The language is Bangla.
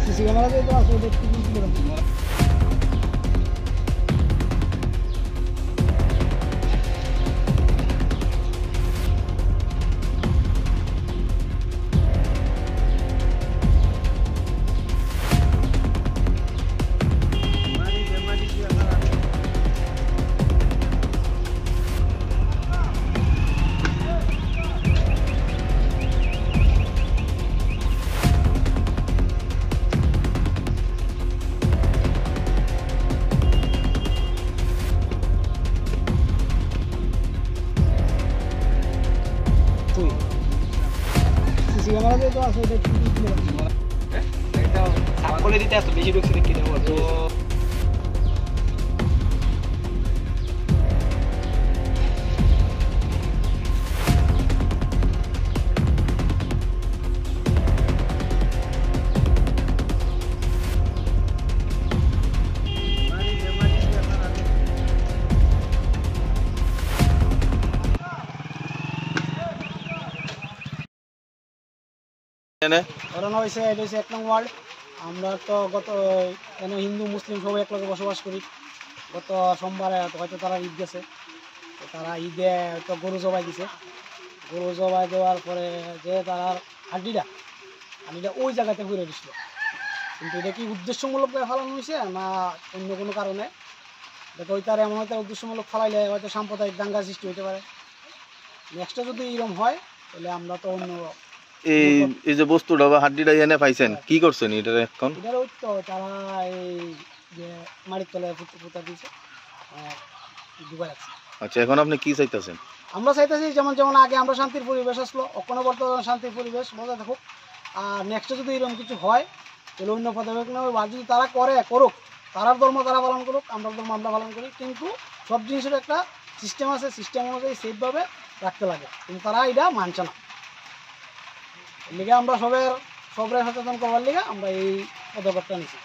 সিসি ক্যামেরা দিয়ে তো আসলে দেখতে কিন্তু সিসি ক্যামেরা দিয়ে তো আসলে দেখতে কিন্তু এটা সাপলে দিতে এত বেশি ঢুকছে দেখি দেবো তো ঘটনা হয়েছে, এটা হচ্ছে 1 নং ওয়ার্ড। আমরা তো এখানে হিন্দু মুসলিম সবাই একলগে বসবাস করি। গত সোমবারে হয়তো তারা ঈদ গেছে, তো তারা ঈদে হয়তো গরু জবাই দিছে। গরু জবাই দেওয়ার পরে যে তারা হাড্ডিটা ওই জায়গাতে ঘুরে দিছিল। কিন্তু এটা কি উদ্দেশ্যমূলকভাবে ফালানো হয়েছে না অন্য কোনো কারণে? দেখো ওই তার এমন হয়তো উদ্দেশ্যমূলক ফালাইলে হয়তো সাম্প্রদায়িক দাঙ্গা সৃষ্টি হতে পারে। নেক্সটে যদি এরকম হয় তাহলে আমরা তো অন্য এই যে বস্তুটা বা হাড্ডিটা এনে পাইছেন, কি করছেন এটা এখন? এটার ওই তো তারা এই যে মাটির তলায় পুঁতা দিয়েছে, ডুবাই আছে। আচ্ছা, এখন আপনি কি চাইতেছেন? আমরা চাইতেছি যেমন যেমন আগে আমরা শান্তির পরিবেশ আসলো, ওখানে বর্তমানে শান্তির পরিবেশ বজায় থাকুক। আর নেক্সটে যদি এরকম কিছু হয় তাহলে অন্য পদক্ষেপ নেবে। আর যদি তারা করুক, তারার ধর্ম তারা পালন করুক, আমরা ধর্ম আমরা পালন করি। কিন্তু সব জিনিসের একটা সিস্টেম আছে, সিস্টেম অনুযায়ী সেফভাবে রাখতে লাগে, কিন্তু তারা এটা মানছে না। এর লিগে আমরা সবাই সচেতন করবার লিগে আমরা এই পদক্ষেপটা নিচ্ছি।